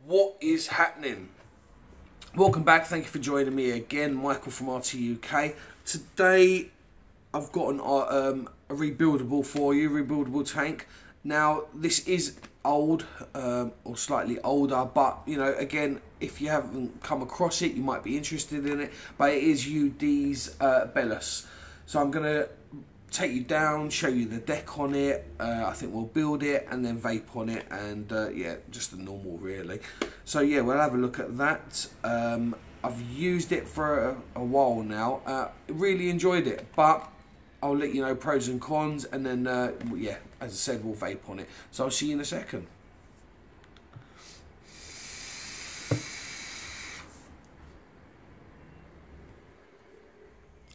What is happening? Welcome back. Thank you for joining me again, Michael from RTUK. Today I've got a rebuildable for you, rebuildable tank. Now this is old or slightly older, but you know, again, if you haven't come across it, you might be interested in it. But it is UD's Bellus. So I'm gonna take you down, show you the deck on it. I think we'll build it and then vape on it, and yeah, just the normal really. So yeah, we'll have a look at that. I've used it for a while now. Really enjoyed it, but I'll let you know pros and cons, and then yeah, as I said, we'll vape on it. So I'll see you in a second.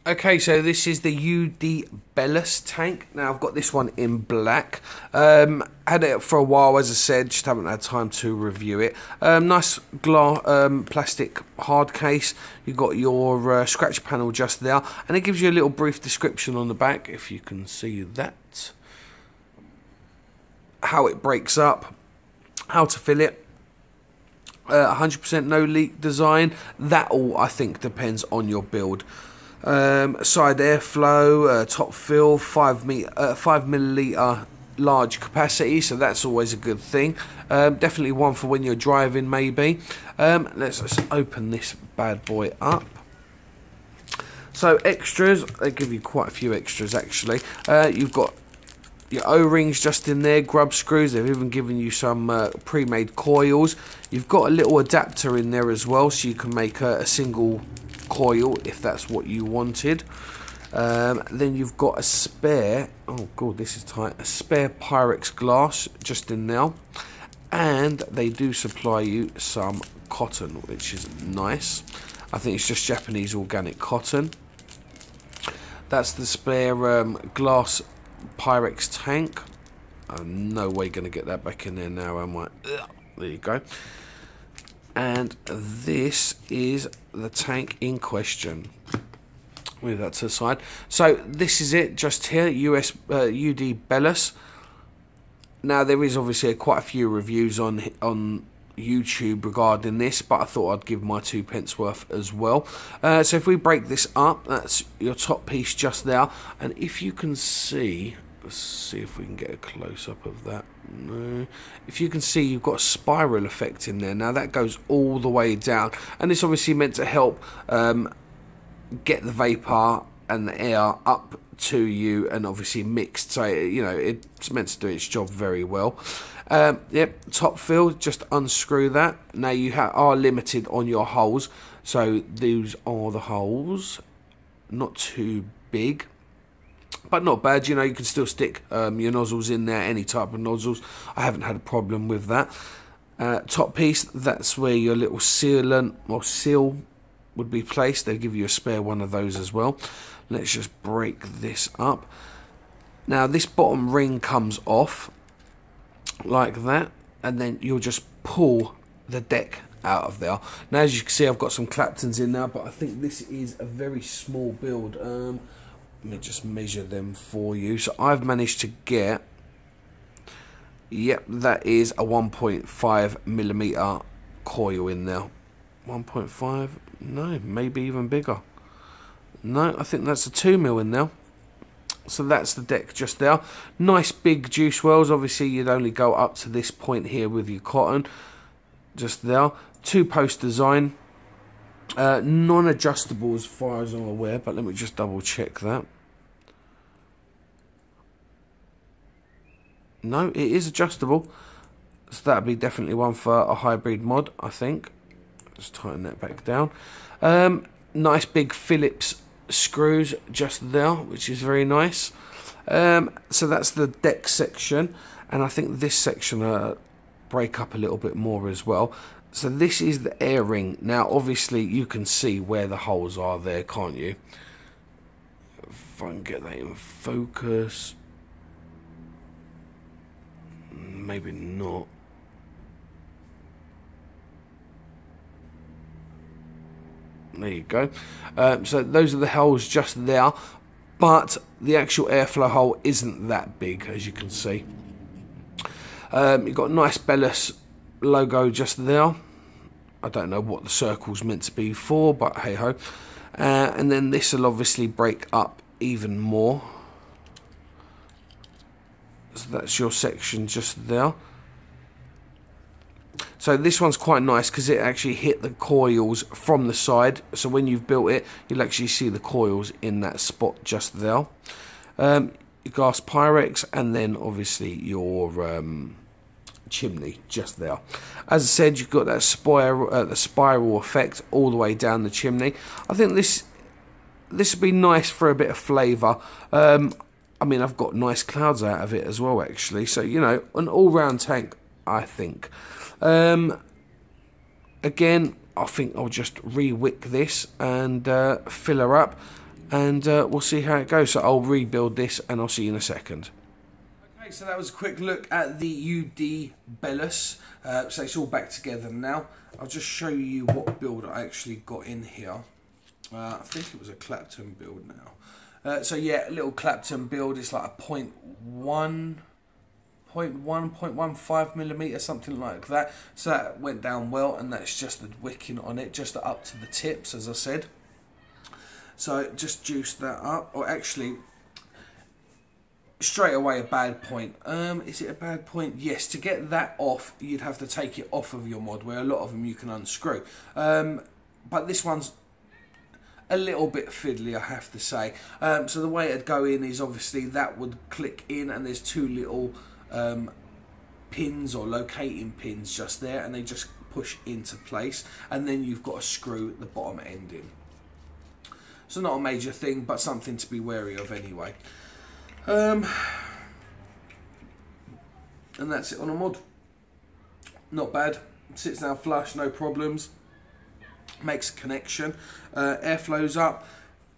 Okay, so this is the UD Bellus tank. Now I've got this one in black. Had it for a while, as I said, just haven't had time to review it. Nice glass, plastic hard case. You've got your scratch panel just there, and it gives you a little brief description on the back, if you can see that. How it breaks up, how to fill it. 100% no leak design. That all, I think, depends on your build. Side airflow, top fill, 5 milliliter large capacity, so that's always a good thing. Definitely one for when you're driving, maybe. Let's open this bad boy up. So extras, they give you quite a few extras actually. You've got your O-rings just in there, grub screws. They've even given you some pre-made coils. You've got a little adapter in there as well, so you can make a single coil if that's what you wanted. Then you've got a spare, oh god, this is tight, a spare Pyrex glass just in now, and they do supply you some cotton, which is nice. I think it's just Japanese organic cotton. That's the spare glass Pyrex tank. I'm no way going to get that back in there now, am I? Ugh. There you go. And this is the tank in question. Move that to the side. So this is it, just here, UD Bellus. Now there is obviously quite a few reviews on YouTube regarding this, but I thought I'd give my 2 pence worth as well. So if we break this up, that's your top piece just there, and if you can see, let's see if we can get a close-up of that. No. If you can see, you've got a spiral effect in there. Now that goes all the way down, and it's obviously meant to help get the vapor and the air up to you, and obviously mixed. So you know, it's meant to do its job very well. Yep, top fill, just unscrew that. Now you are limited on your holes, so these are the holes. Not too big, but not bad. You know, you can still stick your nozzles in there, any type of nozzles. I haven't had a problem with that. Top piece, that's where your little sealant or seal would be placed. They give you a spare one of those as well. Let's just break this up. Now this bottom ring comes off like that, and then you'll just pull the deck out of there. Now as you can see, I've got some Claptons in there, but I think this is a very small build. Let me just measure them for you. So I've managed to get, yep, that is a 1.5 millimeter coil in there. 1.5, no, maybe even bigger. No, I think that's a 2 mil in there. So that's the deck just there. Nice big juice wells. Obviously you'd only go up to this point here with your cotton. Just there. 2-post design. Non-adjustable as far as I'm aware, but let me just double check that. No, it is adjustable, so that'd be definitely one for a hybrid mod, I think. Just tighten that back down. Nice big Phillips screws just there, which is very nice. So that's the deck section, and I think this section break up a little bit more as well. So this is the air ring. Now obviously you can see where the holes are there, can't you? If I can get that in focus. Maybe not. There you go. So those are the holes just there, but the actual airflow hole isn't that big, as you can see. You've got a nice Bellus logo just there. I don't know what the circle's meant to be for, but hey ho. And then this will obviously break up even more. So that's your section just there. So this one's quite nice because it actually hit the coils from the side. So when you've built it, you'll actually see the coils in that spot just there. Your gas Pyrex, and then obviously your chimney just there. As I said, you've got that the spiral effect all the way down the chimney. I think this would be nice for a bit of flavour. I mean, I've got nice clouds out of it as well, actually. So, you know, an all-round tank, I think. Again, I think I'll just re-wick this and fill her up, and we'll see how it goes. So I'll rebuild this, and I'll see you in a second. Okay, so that was a quick look at the UD Bellus. So it's all back together now. I'll just show you what build I actually got in here. I think it was a Clapton build now. So yeah, a little Clapton build. It's like a 0.15 millimeter, something like that. So that went down well, and that's just the wicking on it, just up to the tips, as I said. So just juice that up, or actually straight away a bad point. Is it a bad point? Yes. To get that off, you'd have to take it off of your mod, where a lot of them you can unscrew. But this one's a little bit fiddly, I have to say. So the way it'd go in is obviously that would click in, and there's two little pins or locating pins just there, and they just push into place, and then you've got a screw at the bottom end in. So not a major thing, but something to be wary of anyway. And that's it on a mod. Not bad. Sits down flush, no problems. Makes a connection. Airflow's up.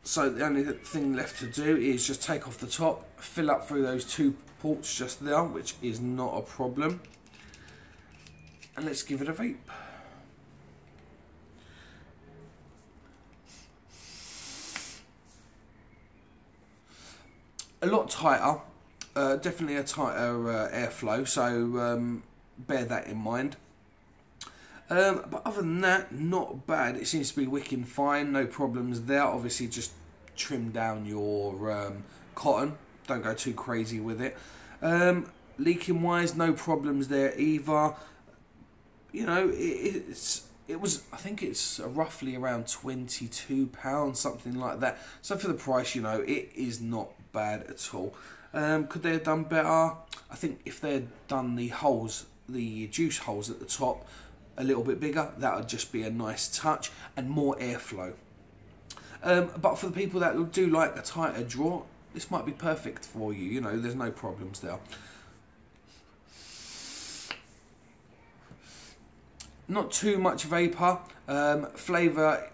So the only thing left to do is just take off the top, fill up through those two ports just there, which is not a problem. And let's give it a vape. A lot tighter, definitely a tighter airflow, so bear that in mind. But other than that, not bad. It seems to be wicking fine, no problems there. Obviously just trim down your cotton, don't go too crazy with it. Leaking wise, no problems there either. You know, it was, I think it's roughly around £22, something like that. So for the price, you know, it is not bad at all. Could they have done better? I think if they had done the holes, the juice holes at the top a little bit bigger, that would just be a nice touch and more airflow. But for the people that do like a tighter draw, this might be perfect for you. You know, there's no problems there. Not too much vapour. Flavour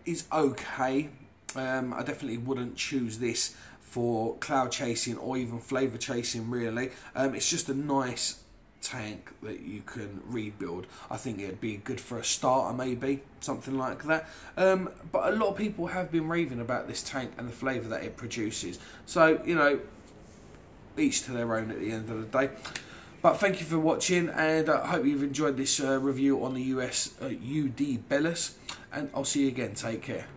is okay. I definitely wouldn't choose this for cloud chasing or even flavour chasing, really. It's just a nice tank that you can rebuild. I think it'd be good for a starter, maybe, something like that. But a lot of people have been raving about this tank and the flavour that it produces. So, you know, each to their own at the end of the day. But thank you for watching, and I hope you've enjoyed this review on the UD Bellus, and I'll see you again. Take care.